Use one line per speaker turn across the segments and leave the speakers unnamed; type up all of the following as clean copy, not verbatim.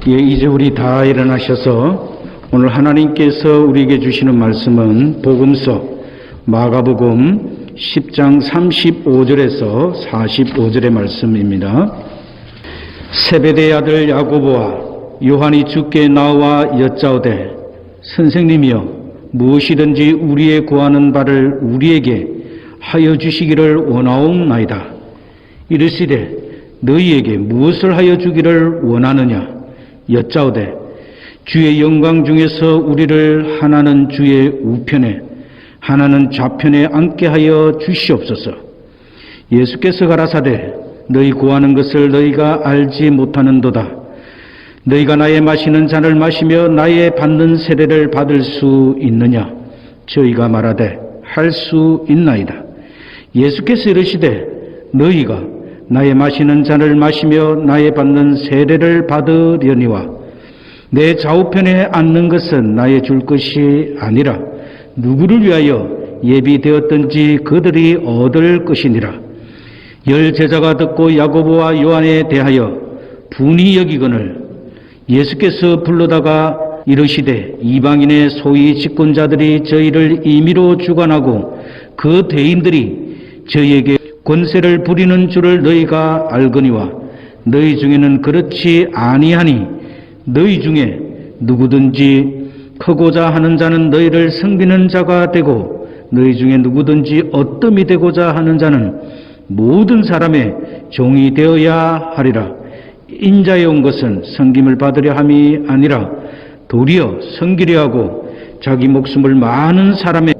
예, 이제 우리 다 일어나셔서 오늘 하나님께서 우리에게 주시는 말씀은 복음서 마가복음 10장 35절에서 45절의 말씀입니다. 세베대의 아들 야고보와 요한이 주께 나와 여짜오되 선생님이여 무엇이든지 우리의 구하는 바를 우리에게 하여 주시기를 원하옵나이다. 이르시되 너희에게 무엇을 하여 주기를 원하느냐 여짜오되 주의 영광 중에서 우리를 하나는 주의 우편에 하나는 좌편에 앉게 하여 주시옵소서. 예수께서 가라사대 너희 구하는 것을 너희가 알지 못하는도다. 너희가 나의 마시는 잔을 마시며 나의 받는 세례를 받을 수 있느냐? 저희가 말하되 할 수 있나이다. 예수께서 이르시되 너희가 나의 마시는 잔을 마시며 나의 받는 세례를 받으려니와 내 좌우편에 앉는 것은 나의 줄 것이 아니라 누구를 위하여 예비되었든지 그들이 얻을 것이니라. 열 제자가 듣고 야고보와 요한에 대하여 분이 여기거늘 예수께서 불러다가 이르시되 이방인의 소위 집권자들이 저희를 임의로 주관하고 그 대인들이 저희에게 권세를 부리는 줄을 너희가 알거니와 너희 중에는 그렇지 아니하니 너희 중에 누구든지 크고자 하는 자는 너희를 섬기는 자가 되고 너희 중에 누구든지 어뜸이 되고자 하는 자는 모든 사람의 종이 되어야 하리라. 인자에 온 것은 섬김을 받으려 함이 아니라 도리어 섬기려 하고 자기 목숨을 많은 사람의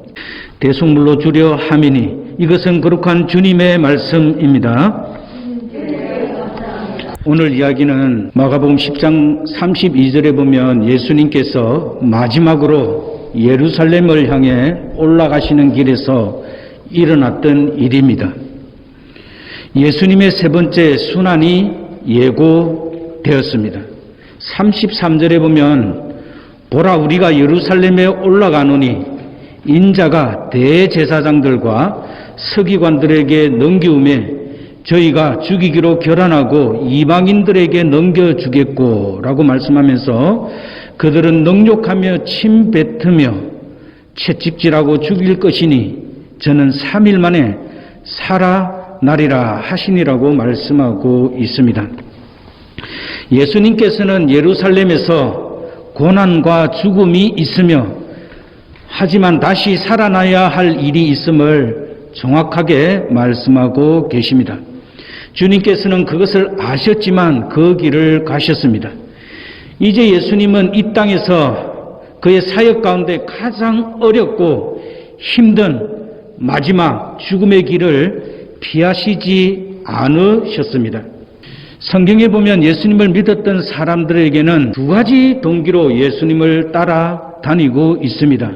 대속물로 주려 함이니 이것은 거룩한 주님의 말씀입니다. 오늘 이야기는 마가복음 10장 32절에 보면 예수님께서 마지막으로 예루살렘을 향해 올라가시는 길에서 일어났던 일입니다. 예수님의 세 번째 순환이 예고되었습니다. 33절에 보면 보라 우리가 예루살렘에 올라가노니 인자가 대제사장들과 서기관들에게 넘기움에 저희가 죽이기로 결단하고 이방인들에게 넘겨주겠고 라고 말씀하면서 그들은 능욕하며 침뱉으며 채찍질하고 죽일 것이니 저는 3일 만에 살아나리라 하시니라고 말씀하고 있습니다. 예수님께서는 예루살렘에서 고난과 죽음이 있으며 하지만 다시 살아나야 할 일이 있음을 정확하게 말씀하고 계십니다. 주님께서는 그것을 아셨지만 그 길을 가셨습니다. 이제 예수님은 이 땅에서 그의 사역 가운데 가장 어렵고 힘든 마지막 죽음의 길을 피하시지 않으셨습니다. 성경에 보면 예수님을 믿었던 사람들에게는 두 가지 동기로 예수님을 따라다니고 있습니다.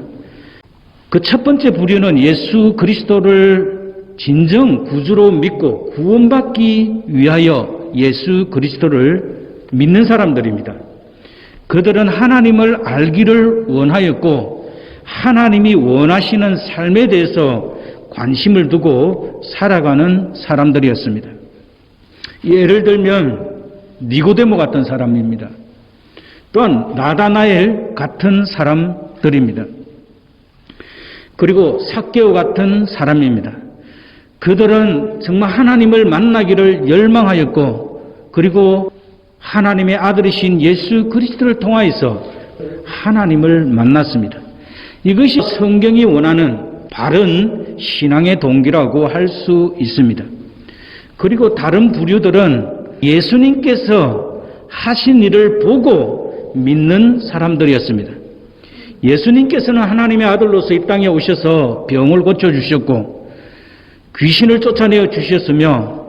그 첫 번째 부류는 예수 그리스도를 진정 구주로 믿고 구원받기 위하여 예수 그리스도를 믿는 사람들입니다. 그들은 하나님을 알기를 원하였고 하나님이 원하시는 삶에 대해서 관심을 두고 살아가는 사람들이었습니다. 예를 들면 니고데모 같은 사람입니다. 또한 나다나엘 같은 사람들입니다. 그리고 삭개오 같은 사람입니다. 그들은 정말 하나님을 만나기를 열망하였고 그리고 하나님의 아들이신 예수 그리스도를 통하여서 하나님을 만났습니다. 이것이 성경이 원하는 바른 신앙의 동기라고 할 수 있습니다. 그리고 다른 부류들은 예수님께서 하신 일을 보고 믿는 사람들이었습니다. 예수님께서는 하나님의 아들로서 이 땅에 오셔서 병을 고쳐주셨고 귀신을 쫓아내어 주셨으며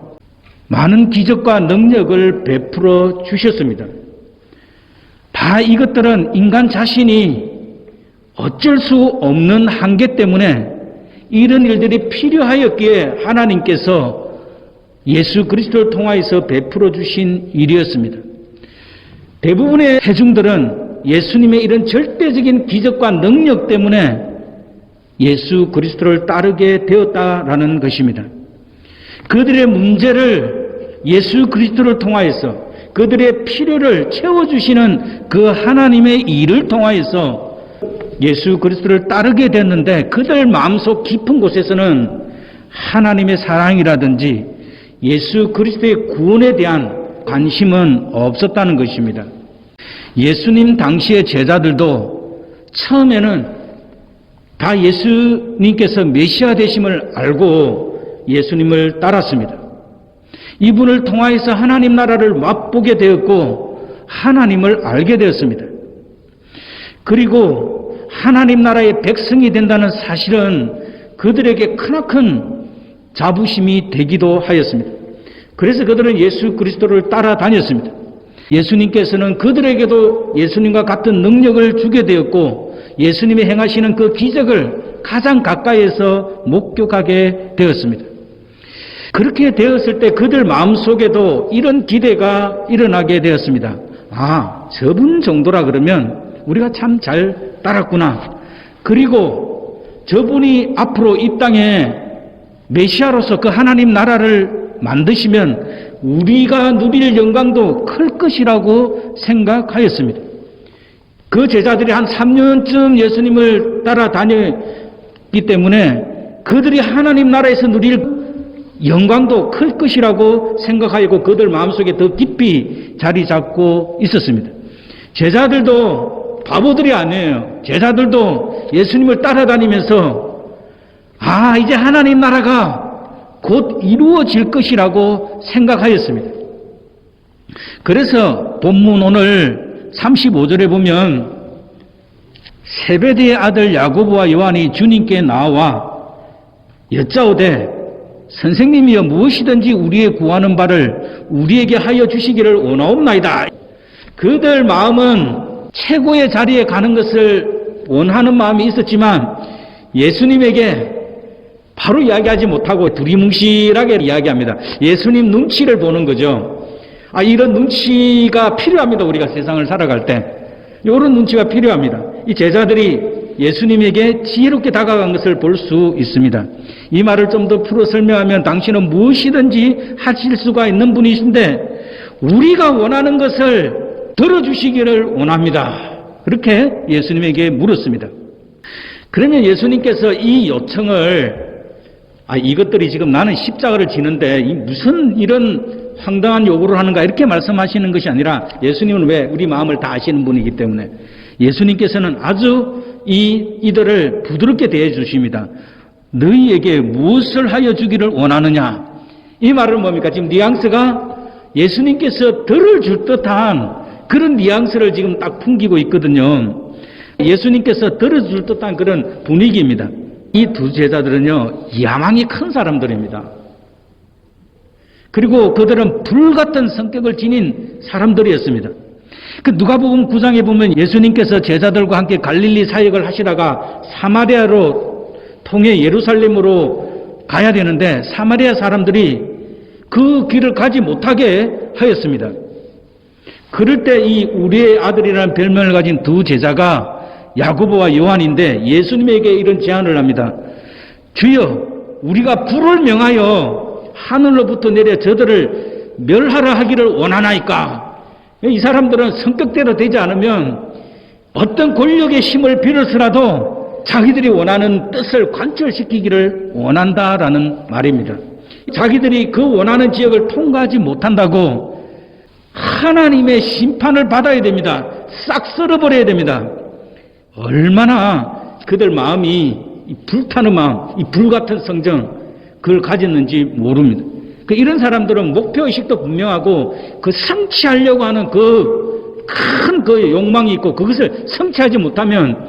많은 기적과 능력을 베풀어 주셨습니다. 다 이것들은 인간 자신이 어쩔 수 없는 한계 때문에 이런 일들이 필요하였기에 하나님께서 예수 그리스도를 통하여서 베풀어 주신 일이었습니다. 대부분의 회중들은 예수님의 이런 절대적인 기적과 능력 때문에 예수 그리스도를 따르게 되었다라는 것입니다. 그들의 문제를 예수 그리스도를 통하여서 그들의 필요를 채워주시는 그 하나님의 일을 통하여서 예수 그리스도를 따르게 됐는데 그들 마음속 깊은 곳에서는 하나님의 사랑이라든지 예수 그리스도의 구원에 대한 관심은 없었다는 것입니다. 예수님 당시의 제자들도 처음에는 다 예수님께서 메시아 되심을 알고 예수님을 따랐습니다. 이분을 통하여서 하나님 나라를 맛보게 되었고 하나님을 알게 되었습니다. 그리고 하나님 나라의 백성이 된다는 사실은 그들에게 크나큰 자부심이 되기도 하였습니다. 그래서 그들은 예수 그리스도를 따라다녔습니다. 예수님께서는 그들에게도 예수님과 같은 능력을 주게 되었고 예수님이 행하시는 그 기적을 가장 가까이에서 목격하게 되었습니다. 그렇게 되었을 때 그들 마음속에도 이런 기대가 일어나게 되었습니다. 아, 저분 정도라 그러면 우리가 참 잘 따랐구나. 그리고 저분이 앞으로 이 땅에 메시아로서 그 하나님 나라를 만드시면 우리가 누릴 영광도 클 것이라고 생각하였습니다. 그 제자들이 한 3년쯤 예수님을 따라다녔기 때문에 그들이 하나님 나라에서 누릴 영광도 클 것이라고 생각하였고 그들 마음속에 더 깊이 자리 잡고 있었습니다. 제자들도 바보들이 아니에요. 제자들도 예수님을 따라다니면서 아, 이제 하나님 나라가 곧 이루어질 것이라고 생각하였습니다. 그래서 본문 오늘 35절에 보면 세베대의 아들 야고보와 요한이 주님께 나와 여짜오되 선생님이여 무엇이든지 우리의 구하는 바를 우리에게 하여 주시기를 원하옵나이다. 그들 마음은 최고의 자리에 가는 것을 원하는 마음이 있었지만 예수님에게 바로 이야기하지 못하고 두리뭉실하게 이야기합니다. 예수님 눈치를 보는 거죠. 아, 이런 눈치가 필요합니다. 우리가 세상을 살아갈 때. 이런 눈치가 필요합니다. 이 제자들이 예수님에게 지혜롭게 다가간 것을 볼 수 있습니다. 이 말을 좀 더 풀어 설명하면 당신은 무엇이든지 하실 수가 있는 분이신데 우리가 원하는 것을 들어주시기를 원합니다. 그렇게 예수님에게 물었습니다. 그러면 예수님께서 이 요청을 이것들이 지금 나는 십자가를 지는데 무슨 이런 황당한 요구를 하는가 이렇게 말씀하시는 것이 아니라 예수님은 왜 우리 마음을 다 아시는 분이기 때문에 예수님께서는 아주 이들을 부드럽게 대해 주십니다. 너희에게 무엇을 하여 주기를 원하느냐? 이 말은 뭡니까? 지금 뉘앙스가 예수님께서 들어줄 듯한 그런 뉘앙스를 지금 딱 풍기고 있거든요. 예수님께서 들어줄 듯한 그런 분위기입니다. 이 두 제자들은요, 야망이 큰 사람들입니다. 그리고 그들은 불같은 성격을 지닌 사람들이었습니다. 그 누가복음 9장에 보면 예수님께서 제자들과 함께 갈릴리 사역을 하시다가 사마리아로 통해 예루살렘으로 가야 되는데 사마리아 사람들이 그 길을 가지 못하게 하였습니다. 그럴 때 이 우리의 아들이라는 별명을 가진 두 제자가 야고보와 요한인데 예수님에게 이런 제안을 합니다. 주여, 우리가 불을 명하여 하늘로부터 내려 저들을 멸하라 하기를 원하나이까? 이 사람들은 성격대로 되지 않으면 어떤 권력의 힘을 빌어서라도 자기들이 원하는 뜻을 관철시키기를 원한다라는 말입니다. 자기들이 그 원하는 지역을 통과하지 못한다고 하나님의 심판을 받아야 됩니다. 싹 썰어버려야 됩니다. 얼마나 그들 마음이 이 불타는 마음, 이 불같은 성정 그걸 가졌는지 모릅니다. 이런 사람들은 목표의식도 분명하고 그 성취하려고 하는 그 큰 그 욕망이 있고 그것을 성취하지 못하면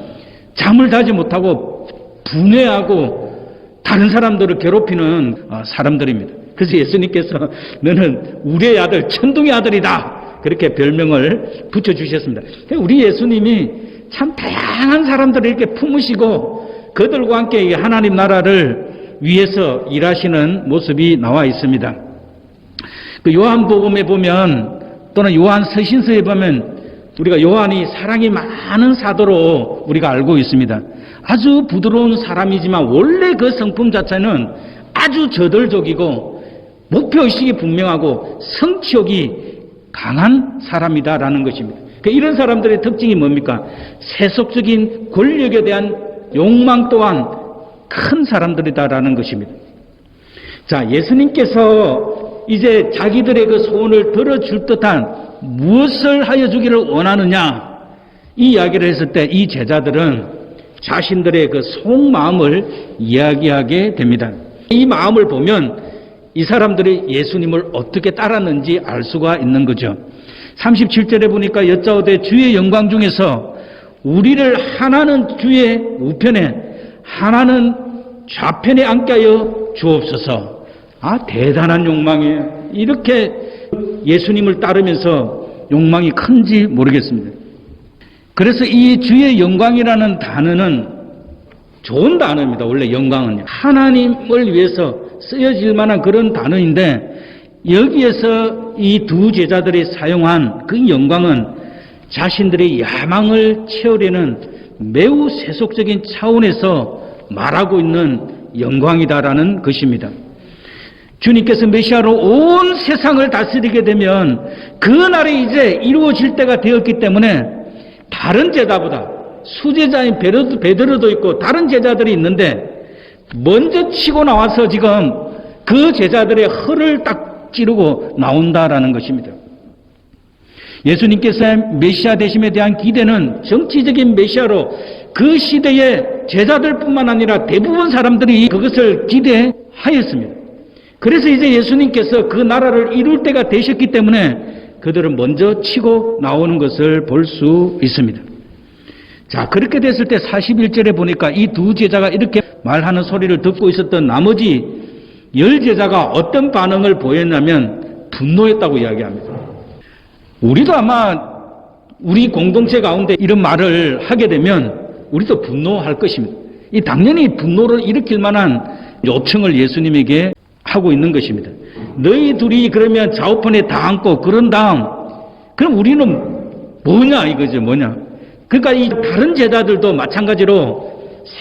잠을 자지 못하고 분해하고 다른 사람들을 괴롭히는 사람들입니다. 그래서 예수님께서 너는 우리의 아들, 천둥의 아들이다. 그렇게 별명을 붙여주셨습니다. 우리 예수님이 참 다양한 사람들을 이렇게 품으시고 그들과 함께 하나님 나라를 위해서 일하시는 모습이 나와 있습니다. 그 요한복음에 보면 또는 요한 서신서에 보면 우리가 요한이 사랑이 많은 사도로 우리가 알고 있습니다. 아주 부드러운 사람이지만 원래 그 성품 자체는 아주 저돌적이고 목표의식이 분명하고 성취욕이 강한 사람이다라는 것입니다. 이런 사람들의 특징이 뭡니까? 세속적인 권력에 대한 욕망 또한 큰 사람들이다라는 것입니다. 자, 예수님께서 이제 자기들의 그 소원을 들어줄 듯한 무엇을 하여 주기를 원하느냐, 이 이야기를 했을 때 이 제자들은 자신들의 그 속마음을 이야기하게 됩니다. 이 마음을 보면 이 사람들이 예수님을 어떻게 따랐는지 알 수가 있는 거죠. 37절에 보니까 여짜오되 주의 영광 중에서 우리를 하나는 주의 우편에 하나는 좌편에 앉게 하여 주옵소서. 대단한 욕망이에요. 이렇게 예수님을 따르면서 욕망이 큰지 모르겠습니다. 그래서 이 주의 영광이라는 단어는 좋은 단어입니다. 원래 영광은요, 하나님을 위해서 쓰여질 만한 그런 단어인데, 여기에서 이 두 제자들이 사용한 그 영광은 자신들의 야망을 채우려는 매우 세속적인 차원에서 말하고 있는 영광이다라는 것입니다. 주님께서 메시아로 온 세상을 다스리게 되면 그날이 이제 이루어질 때가 되었기 때문에 다른 제자보다, 수제자인 베드로도 있고 다른 제자들이 있는데 먼저 치고 나와서 지금 그 제자들의 허를 딱 찌르고 나온다라는 것입니다. 예수님께서 메시아 되심에 대한 기대는 정치적인 메시아로 그 시대의 제자들뿐만 아니라 대부분 사람들이 그것을 기대하였습니다. 그래서 이제 예수님께서 그 나라를 이룰 때가 되셨기 때문에 그들은 먼저 치고 나오는 것을 볼 수 있습니다. 자, 그렇게 됐을 때 41절에 보니까 이 두 제자가 이렇게 말하는 소리를 듣고 있었던 나머지 10제자가 어떤 반응을 보였냐면 분노했다고 이야기합니다. 우리도 아마 우리 공동체 가운데 이런 말을 하게 되면 우리도 분노할 것입니다. 당연히 분노를 일으킬 만한 요청을 예수님에게 하고 있는 것입니다. 너희 둘이 그러면 좌우편에 다 앉고 그런 다음 그럼 우리는 뭐냐 이거죠. 뭐냐. 그러니까 이 다른 제자들도 마찬가지로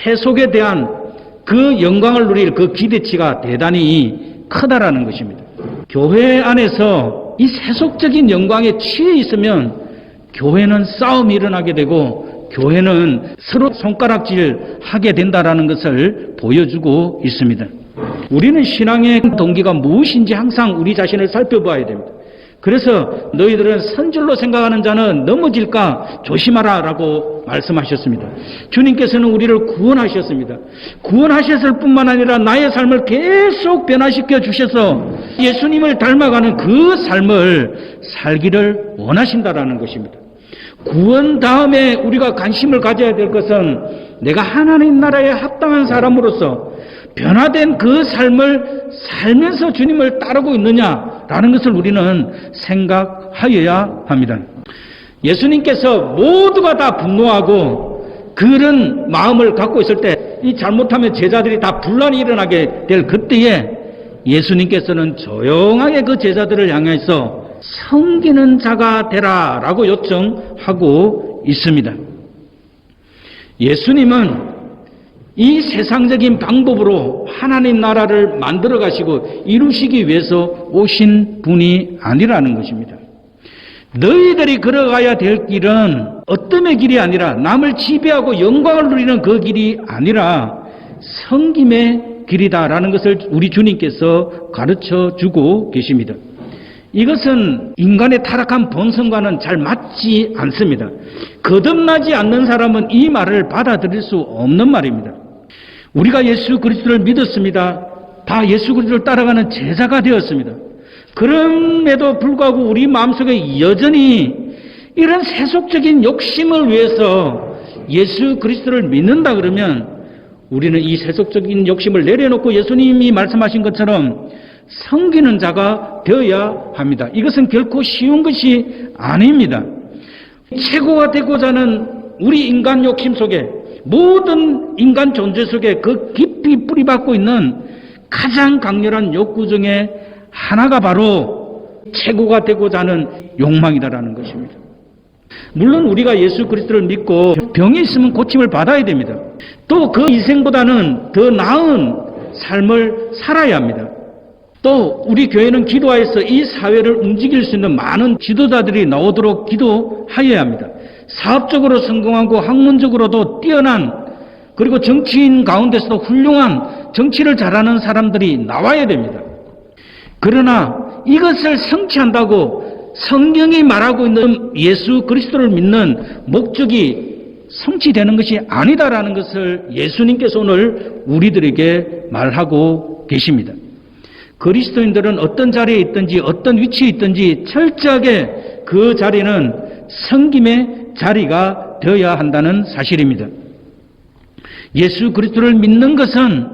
세속에 대한 그 영광을 누릴 그 기대치가 대단히 크다라는 것입니다. 교회 안에서 이 세속적인 영광에 취해 있으면 교회는 싸움이 일어나게 되고 교회는 서로 손가락질 하게 된다라는 것을 보여주고 있습니다. 우리는 신앙의 동기가 무엇인지 항상 우리 자신을 살펴봐야 됩니다. 그래서 너희들은 선줄로 생각하는 자는 넘어질까 조심하라 라고 말씀하셨습니다. 주님께서는 우리를 구원하셨습니다. 구원하셨을 뿐만 아니라 나의 삶을 계속 변화시켜 주셔서 예수님을 닮아가는 그 삶을 살기를 원하신다라는 것입니다. 구원 다음에 우리가 관심을 가져야 될 것은 내가 하나님 나라에 합당한 사람으로서 변화된 그 삶을 살면서 주님을 따르고 있느냐라는 것을 우리는 생각하여야 합니다. 예수님께서 모두가 다 분노하고 그런 마음을 갖고 있을 때 이 잘못하면 제자들이 다 분란이 일어나게 될 그때에 예수님께서는 조용하게 그 제자들을 향해서 섬기는 자가 되라 라고 요청하고 있습니다. 예수님은 이 세상적인 방법으로 하나님 나라를 만들어 가시고 이루시기 위해서 오신 분이 아니라는 것입니다. 너희들이 걸어가야 될 길은 어떤 길이 아니라 남을 지배하고 영광을 누리는 그 길이 아니라 섬김의 길이다라는 것을 우리 주님께서 가르쳐 주고 계십니다. 이것은 인간의 타락한 본성과는 잘 맞지 않습니다. 거듭나지 않는 사람은 이 말을 받아들일 수 없는 말입니다. 우리가 예수 그리스도를 믿었습니다. 다 예수 그리스도를 따라가는 제자가 되었습니다. 그럼에도 불구하고 우리 마음속에 여전히 이런 세속적인 욕심을 위해서 예수 그리스도를 믿는다 그러면 우리는 이 세속적인 욕심을 내려놓고 예수님이 말씀하신 것처럼 섬기는 자가 되어야 합니다. 이것은 결코 쉬운 것이 아닙니다. 최고가 되고자 하는 우리 인간 욕심 속에, 모든 인간 존재 속에 그 깊이 뿌리박고 있는 가장 강렬한 욕구 중에 하나가 바로 최고가 되고자 하는 욕망이다라는 것입니다. 물론 우리가 예수 그리스도를 믿고 병이 있으면 고침을 받아야 됩니다. 또 그 인생보다는 더 나은 삶을 살아야 합니다. 또 우리 교회는 기도하여서 이 사회를 움직일 수 있는 많은 지도자들이 나오도록 기도하여야 합니다. 사업적으로 성공하고 학문적으로도 뛰어난, 그리고 정치인 가운데서도 훌륭한 정치를 잘하는 사람들이 나와야 됩니다. 그러나 이것을 성취한다고 성경이 말하고 있는 예수 그리스도를 믿는 목적이 성취되는 것이 아니다라는 것을 예수님께서 오늘 우리들에게 말하고 계십니다. 그리스도인들은 어떤 자리에 있든지 어떤 위치에 있든지 철저하게 그 자리는 섬김의 자리가 되어야 한다는 사실입니다. 예수 그리스도를 믿는 것은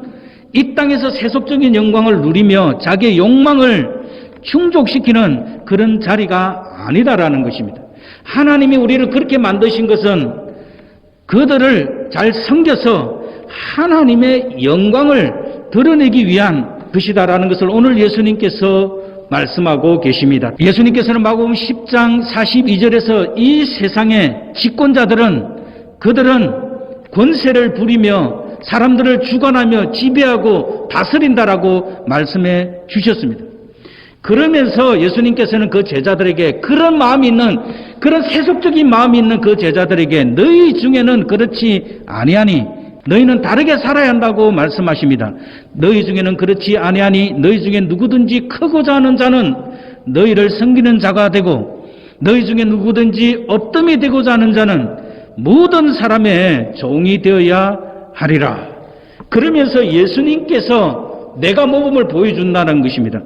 이 땅에서 세속적인 영광을 누리며 자기의 욕망을 충족시키는 그런 자리가 아니다라는 것입니다. 하나님이 우리를 그렇게 만드신 것은 그들을 잘 섬겨서 하나님의 영광을 드러내기 위한 것이다라는 것을 오늘 예수님께서 말씀하고 계십니다. 예수님께서는 마가복음 10장 42절에서 이 세상의 집권자들은 그들은 권세를 부리며 사람들을 주관하며 지배하고 다스린다라고 말씀해 주셨습니다. 그러면서 예수님께서는 그 제자들에게 그런 마음이 있는, 그런 세속적인 마음이 있는 그 제자들에게 너희 중에는 그렇지 아니하니 너희는 다르게 살아야 한다고 말씀하십니다. 너희 중에는 그렇지 아니하니 너희 중에 누구든지 크고자 하는 자는 너희를 섬기는 자가 되고 너희 중에 누구든지 어뜸이 되고자 하는 자는 모든 사람의 종이 되어야 하리라. 그러면서 예수님께서 내가 모범을 보여준다는 것입니다.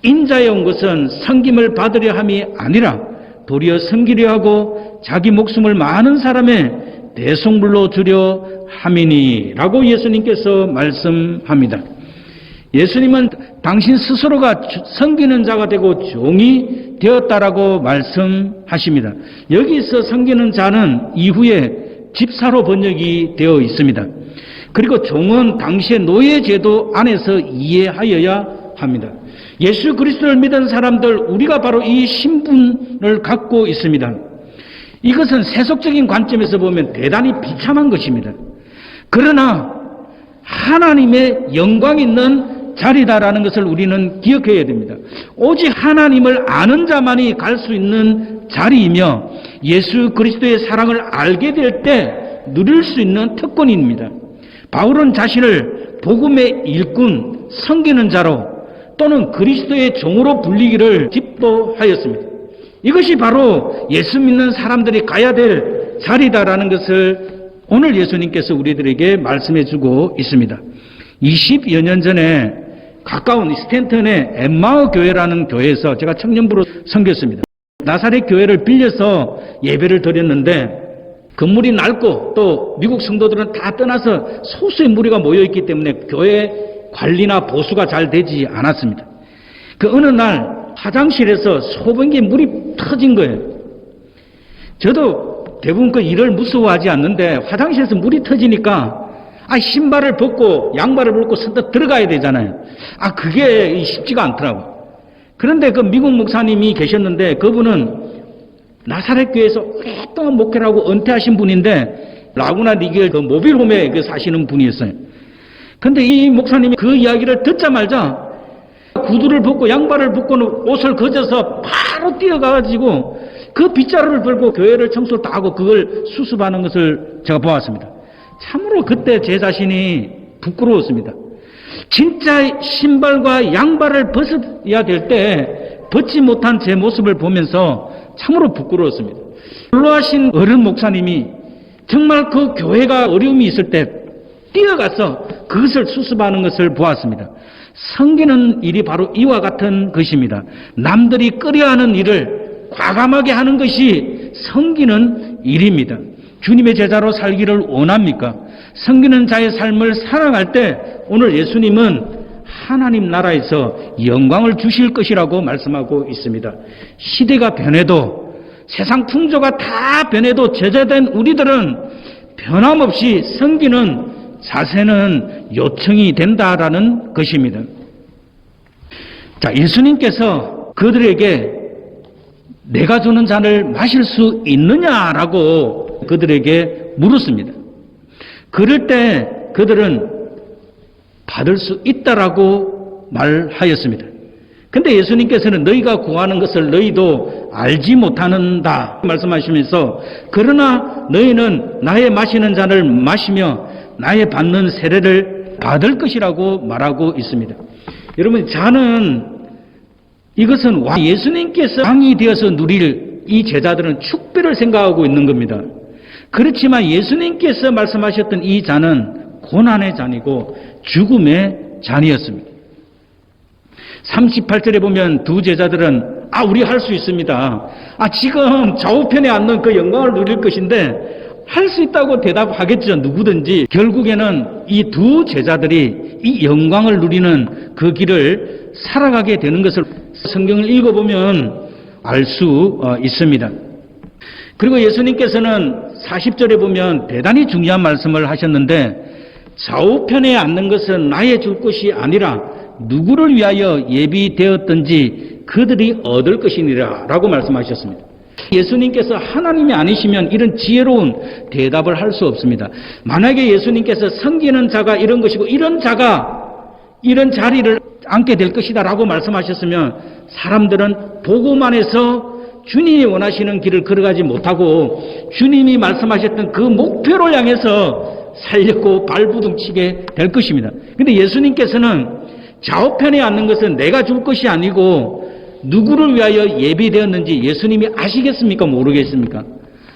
인자에 온 것은 섬김을 받으려 함이 아니라 도리어 섬기려 하고 자기 목숨을 많은 사람의 대속물로 주려 함이니라고 예수님께서 말씀합니다. 예수님은 당신 스스로가 섬기는 자가 되고 종이 되었다라고 말씀하십니다. 여기서 섬기는 자는 이후에 집사로 번역이 되어 있습니다. 그리고 종은 당시의 노예제도 안에서 이해하여야 합니다. 예수 그리스도를 믿은 사람들, 우리가 바로 이 신분을 갖고 있습니다. 이것은 세속적인 관점에서 보면 대단히 비참한 것입니다. 그러나 하나님의 영광 있는 자리다라는 것을 우리는 기억해야 됩니다. 오직 하나님을 아는 자만이 갈 수 있는 자리이며 예수 그리스도의 사랑을 알게 될 때 누릴 수 있는 특권입니다. 바울은 자신을 복음의 일꾼, 섬기는 자로 또는 그리스도의 종으로 불리기를 집도하였습니다. 이것이 바로 예수 믿는 사람들이 가야 될 자리다라는 것을 오늘 예수님께서 우리들에게 말씀해 주고 있습니다. 20여 년 전에 가까운 스탠턴의 엠마오 교회라는 교회에서 제가 청년부로 섬겼습니다. 나사렛 교회를 빌려서 예배를 드렸는데 건물이 낡고 또 미국 성도들은 다 떠나서 소수의 무리가 모여있기 때문에 교회 관리나 보수가 잘 되지 않았습니다. 그 어느 날 화장실에서 소변기에 물이 터진 거예요. 저도 대부분 그 일을 무서워하지 않는데 화장실에서 물이 터지니까 신발을 벗고 양말을 벗고 선뜻 들어가야 되잖아요. 그게 쉽지가 않더라고요. 그런데 그 미국 목사님이 계셨는데 그분은 나사렛 교회에서 오랫동안 목회를 하고 은퇴하신 분인데 라구나 니겔 그 모빌홈에 사시는 분이었어요. 근데 이 목사님이 그 이야기를 듣자마자 구두를 벗고 양발을 벗고는 옷을 거져서 바로 뛰어가가지고 그 빗자루를 들고 교회를 청소를 다 하고 그걸 수습하는 것을 제가 보았습니다. 참으로 그때 제 자신이 부끄러웠습니다. 진짜 신발과 양발을 벗어야 될 때 벗지 못한 제 모습을 보면서 참으로 부끄러웠습니다. 불로하신 어른 목사님이 정말 그 교회가 어려움이 있을 때 뛰어가서 그것을 수습하는 것을 보았습니다. 섬기는 일이 바로 이와 같은 것입니다. 남들이 꺼려하는 일을 과감하게 하는 것이 섬기는 일입니다. 주님의 제자로 살기를 원합니까? 섬기는 자의 삶을 사랑할 때 오늘 예수님은 하나님 나라에서 영광을 주실 것이라고 말씀하고 있습니다. 시대가 변해도 세상 풍조가 다 변해도 제자된 우리들은 변함없이 섬기는 자세는 요청이 된다라는 것입니다. 자, 예수님께서 그들에게 내가 주는 잔을 마실 수 있느냐라고 그들에게 물었습니다. 그럴 때 그들은 받을 수 있다라고 말하였습니다. 근데 예수님께서는 너희가 구하는 것을 너희도 알지 못하는다 말씀하시면서 그러나 너희는 나의 마시는 잔을 마시며 나의 받는 세례를 받을 것이라고 말하고 있습니다. 여러분, 잔은 이것은 예수님께서 왕이 되어서 누릴 이 제자들은 축배를 생각하고 있는 겁니다. 그렇지만 예수님께서 말씀하셨던 이 잔은 고난의 잔이고 죽음의 잔이었습니다. 38절에 보면 두 제자들은 우리 할 수 있습니다. 지금 좌우편에 앉는 그 영광을 누릴 것인데 할 수 있다고 대답하겠죠. 누구든지. 결국에는 이 두 제자들이 이 영광을 누리는 그 길을 살아가게 되는 것을 성경을 읽어보면 알 수 있습니다. 그리고 예수님께서는 40절에 보면 대단히 중요한 말씀을 하셨는데 좌우편에 앉는 것은 나의 줄 것이 아니라 누구를 위하여 예비되었든지 그들이 얻을 것이니라 라고 말씀하셨습니다. 예수님께서 하나님이 아니시면 이런 지혜로운 대답을 할 수 없습니다. 만약에 예수님께서 섬기는 자가 이런 것이고 이런 자가 이런 자리를 앉게 될 것이다 라고 말씀하셨으면 사람들은 보고만 해서 주님이 원하시는 길을 걸어가지 못하고 주님이 말씀하셨던 그 목표를 향해서 살렸고 발부둥치게 될 것입니다. 그런데 예수님께서는 좌우편에 앉는 것은 내가 줄 것이 아니고 누구를 위하여 예비되었는지 예수님이 아시겠습니까? 모르겠습니까?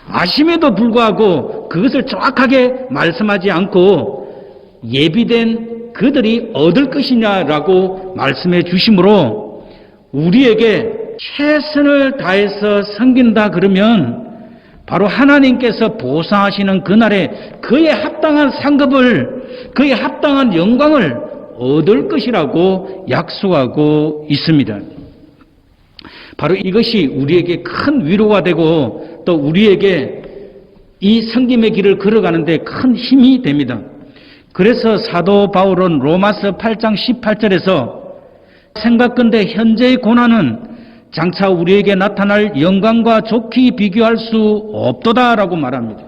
아심에도 불구하고 그것을 정확하게 말씀하지 않고 예비된 그들이 얻을 것이냐라고 말씀해 주심으로 우리에게 최선을 다해서 섬긴다 그러면 바로 하나님께서 보상하시는 그날에 그에 합당한 상급을, 그에 합당한 영광을 얻을 것이라고 약속하고 있습니다. 바로 이것이 우리에게 큰 위로가 되고 또 우리에게 이 섬김의 길을 걸어가는데 큰 힘이 됩니다. 그래서 사도 바울은 로마서 8장 18절에서 생각건대 현재의 고난은 장차 우리에게 나타날 영광과 좋게 비교할 수 없도다라고 말합니다.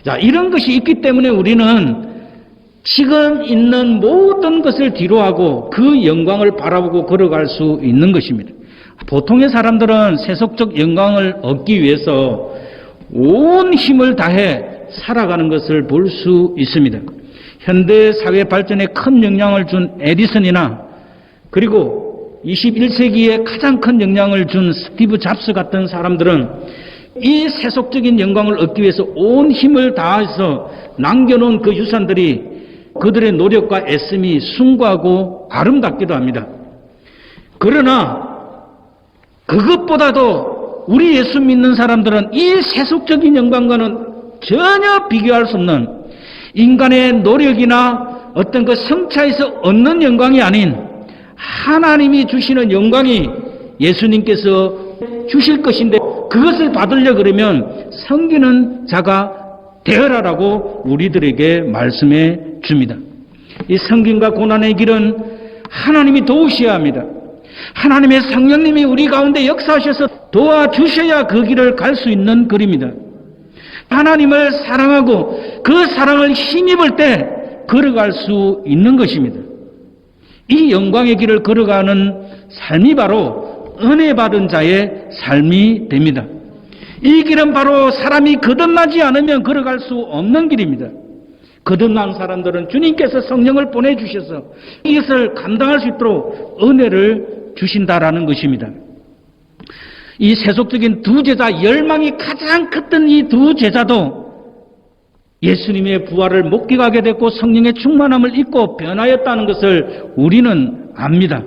자, 이런 것이 있기 때문에 우리는 지금 있는 모든 것을 뒤로하고 그 영광을 바라보고 걸어갈 수 있는 것입니다. 보통의 사람들은 세속적 영광을 얻기 위해서 온 힘을 다해 살아가는 것을 볼 수 있습니다. 현대 사회 발전에 큰 영향을 준 에디슨이나 그리고 21세기에 가장 큰 영향을 준 스티브 잡스 같은 사람들은 이 세속적인 영광을 얻기 위해서 온 힘을 다해서 남겨놓은 그 유산들이 그들의 노력과 애씀이 숭고하고 아름답기도 합니다. 그러나 그것보다도 우리 예수 믿는 사람들은 이 세속적인 영광과는 전혀 비교할 수 없는 인간의 노력이나 어떤 그 성차에서 얻는 영광이 아닌 하나님이 주시는 영광이 예수님께서 주실 것인데 그것을 받으려 그러면 섬기는 자가 되어라라고 우리들에게 말씀해 줍니다. 이 섬김과 고난의 길은 하나님이 도우셔야 합니다. 하나님의 성령님이 우리 가운데 역사하셔서 도와주셔야 그 길을 갈 수 있는 길입니다. 하나님을 사랑하고 그 사랑을 힘입을 때 걸어갈 수 있는 것입니다. 이 영광의 길을 걸어가는 삶이 바로 은혜 받은 자의 삶이 됩니다. 이 길은 바로 사람이 거듭나지 않으면 걸어갈 수 없는 길입니다. 거듭난 사람들은 주님께서 성령을 보내주셔서 이것을 감당할 수 있도록 은혜를 주신다라는 것입니다. 이 세속적인 두 제자, 열망이 가장 컸던 이 두 제자도 예수님의 부활을 목격하게 됐고 성령의 충만함을 입고 변하였다는 것을 우리는 압니다.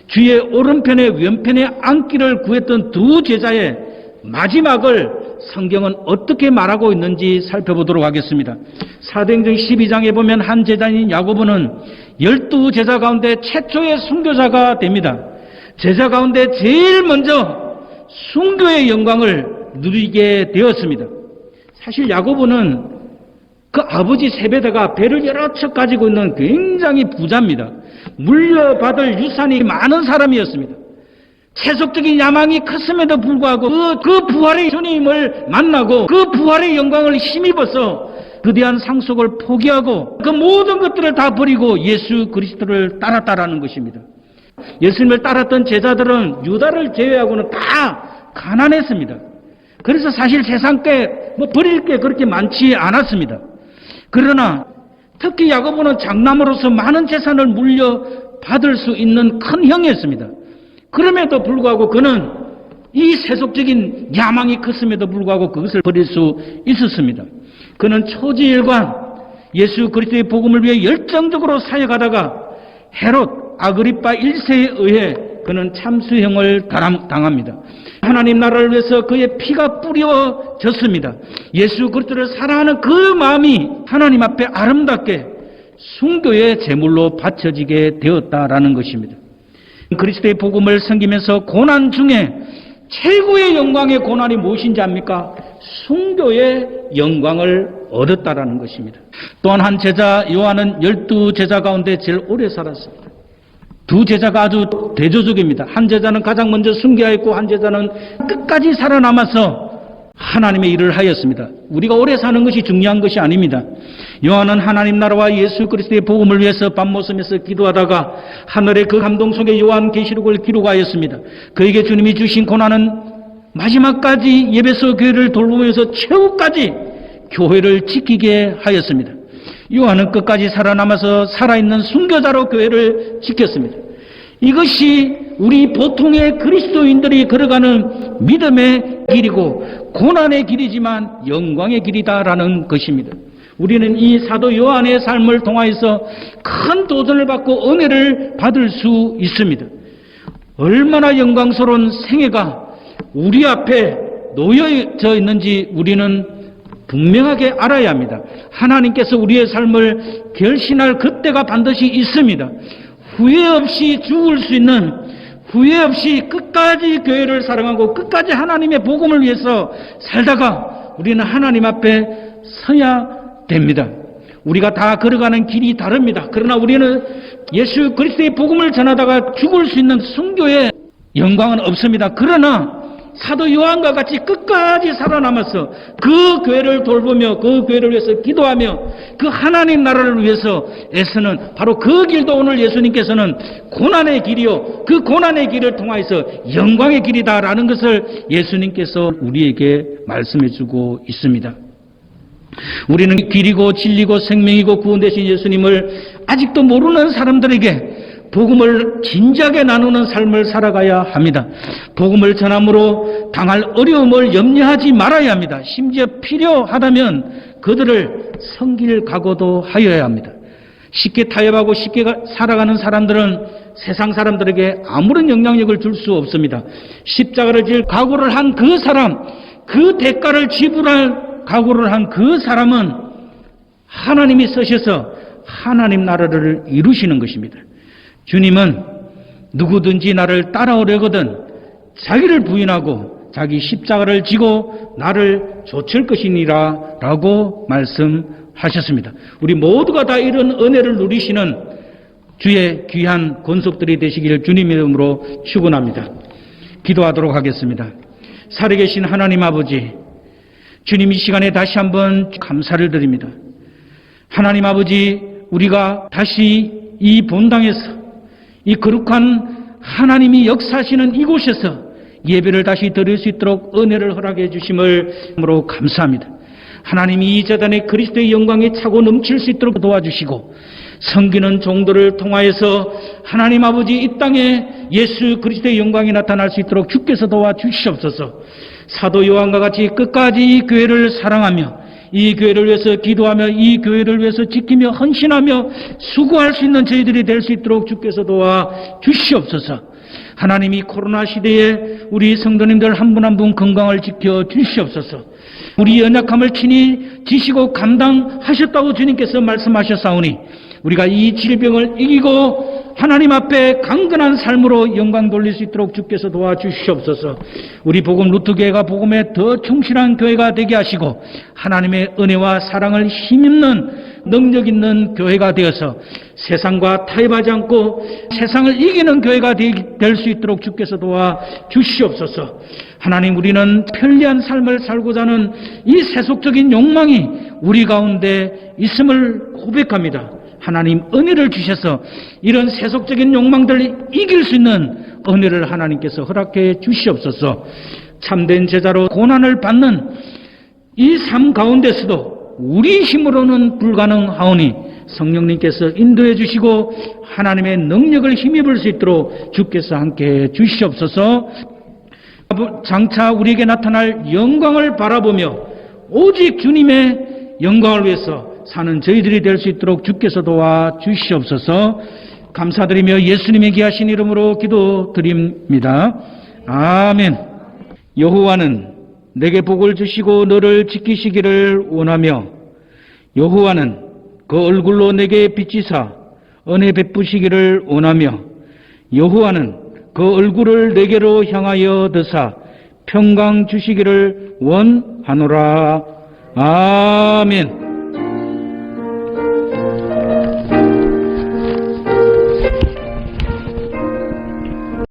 주의 오른편에 왼편에 앉기를 구했던 두 제자의 마지막을 성경은 어떻게 말하고 있는지 살펴보도록 하겠습니다. 사도행전 12장에 보면 한 제자인 야고보는 12제자 가운데 최초의 순교자가 됩니다. 제자 가운데 제일 먼저 순교의 영광을 누리게 되었습니다. 사실 야고보는 그 아버지 세베대가 배를 여러 척 가지고 있는 굉장히 부자입니다. 물려받을 유산이 많은 사람이었습니다. 세속적인 야망이 컸음에도 불구하고 그 부활의 주님을 만나고 그 부활의 영광을 힘입어서 거대한 상속을 포기하고 그 모든 것들을 다 버리고 예수 그리스도를 따랐다라는 것입니다. 예수님을 따랐던 제자들은 유다를 제외하고는 다 가난했습니다. 그래서 사실 세상 게 버릴 게 그렇게 많지 않았습니다. 그러나 특히 야고보는 장남으로서 많은 재산을 물려받을 수 있는 큰 형이었습니다. 그럼에도 불구하고 그는 이 세속적인 야망이 컸음에도 불구하고 그것을 버릴 수 있었습니다. 그는 초지일관 예수 그리스도의 복음을 위해 열정적으로 사역하다가 헤롯 아그리파 1세에 의해 그는 참수형을 당합니다. 하나님 나라를 위해서 그의 피가 뿌려졌습니다. 예수 그리스도를 사랑하는 그 마음이 하나님 앞에 아름답게 순교의 제물로 바쳐지게 되었다라는 것입니다. 그리스도의 복음을 섬기면서 고난 중에 최고의 영광의 고난이 무엇인지 압니까? 순교의 영광을 얻었다라는 것입니다. 또한 한 제자 요한은 12제자 가운데 제일 오래 살았습니다. 두 제자가 아주 대조적입니다. 한 제자는 가장 먼저 순교하였고 한 제자는 끝까지 살아남아서 하나님의 일을 하였습니다. 우리가 오래 사는 것이 중요한 것이 아닙니다. 요한은 하나님 나라와 예수 그리스도의 복음을 위해서 밤모섬에서 기도하다가 하늘의 그 감동 속에 요한계시록을 기록하였습니다. 그에게 주님이 주신 고난은 마지막까지 예배소 교회를 돌보면서 최후까지 교회를 지키게 하였습니다. 요한은 끝까지 살아남아서 살아있는 순교자로 교회를 지켰습니다. 이것이 우리 보통의 그리스도인들이 걸어가는 믿음의 길이고 고난의 길이지만 영광의 길이다라는 것입니다. 우리는 이 사도 요한의 삶을 통하여서 큰 도전을 받고 은혜를 받을 수 있습니다. 얼마나 영광스러운 생애가 우리 앞에 놓여져 있는지 우리는 분명하게 알아야 합니다. 하나님께서 우리의 삶을 결신할 그때가 반드시 있습니다. 후회 없이 죽을 수 있는, 후회 없이 끝까지 교회를 사랑하고 끝까지 하나님의 복음을 위해서 살다가 우리는 하나님 앞에 서야 됩니다. 우리가 다 걸어가는 길이 다릅니다. 그러나 우리는 예수 그리스도의 복음을 전하다가 죽을 수 있는 순교의 영광은 없습니다. 그러나 사도 요한과 같이 끝까지 살아남아서 그 교회를 돌보며 그 교회를 위해서 기도하며 그 하나님 나라를 위해서 애쓰는 바로 그 길도 오늘 예수님께서는 고난의 길이요 그 고난의 길을 통하여서 영광의 길이다라는 것을 예수님께서 우리에게 말씀해 주고 있습니다. 우리는 길이고 진리고 생명이고 구원 되신 예수님을 아직도 모르는 사람들에게 복음을 진지하게 나누는 삶을 살아가야 합니다. 복음을 전함으로 당할 어려움을 염려하지 말아야 합니다. 심지어 필요하다면 그들을 섬길 각오도 하여야 합니다. 쉽게 타협하고 쉽게 살아가는 사람들은 세상 사람들에게 아무런 영향력을 줄 수 없습니다. 십자가를 질 각오를 한 그 사람, 그 대가를 지불할 각오를 한 그 사람은 하나님이 쓰셔서 하나님 나라를 이루시는 것입니다. 주님은 누구든지 나를 따라오려거든 자기를 부인하고 자기 십자가를 지고 나를 좇을 것이니라 라고 말씀하셨습니다. 우리 모두가 다 이런 은혜를 누리시는 주의 귀한 권속들이 되시기를 주님의 이름으로 축원합니다. 기도하도록 하겠습니다. 살아계신 하나님 아버지, 주님 이 시간에 다시 한번 감사를 드립니다. 하나님 아버지, 우리가 다시 이 본당에서 이 거룩한 하나님이 역사하시는 이곳에서 예배를 다시 드릴 수 있도록 은혜를 허락해 주심을 감사합니다. 하나님이 이 재단에 그리스도의 영광에 차고 넘칠 수 있도록 도와주시고 섬기는 종들을 통하여서 하나님 아버지 이 땅에 예수 그리스도의 영광이 나타날 수 있도록 주께서 도와주시옵소서. 사도 요한과 같이 끝까지 이 교회를 사랑하며 이 교회를 위해서 기도하며 이 교회를 위해서 지키며 헌신하며 수고할 수 있는 저희들이 될 수 있도록 주께서 도와주시옵소서. 하나님이 코로나 시대에 우리 성도님들 한 분 한 분 건강을 지켜주시옵소서. 우리 연약함을 친히 지시고 감당하셨다고 주님께서 말씀하셨사오니 우리가 이 질병을 이기고 하나님 앞에 강건한 삶으로 영광 돌릴 수 있도록 주께서 도와주시옵소서. 우리 복음 루트교회가 복음에 더 충실한 교회가 되게 하시고 하나님의 은혜와 사랑을 힘입는 능력 있는 교회가 되어서 세상과 타협하지 않고 세상을 이기는 교회가 될 수 있도록 주께서 도와주시옵소서. 하나님, 우리는 편리한 삶을 살고자 하는 이 세속적인 욕망이 우리 가운데 있음을 고백합니다. 하나님 은혜를 주셔서 이런 세속적인 욕망들을 이길 수 있는 은혜를 하나님께서 허락해 주시옵소서. 참된 제자로 고난을 받는 이 삶 가운데서도 우리 힘으로는 불가능하오니 성령님께서 인도해 주시고 하나님의 능력을 힘입을 수 있도록 주께서 함께해 주시옵소서. 장차 우리에게 나타날 영광을 바라보며 오직 주님의 영광을 위해서 사는 저희들이 될 수 있도록 주께서 도와 주시옵소서. 감사드리며 예수님의 귀하신 이름으로 기도드립니다. 아멘. 여호와는 내게 복을 주시고 너를 지키시기를 원하며 여호와는 그 얼굴로 내게 비치사 은혜 베푸시기를 원하며 여호와는 그 얼굴을 내게로 향하여 드사 평강 주시기를 원하노라. 아멘.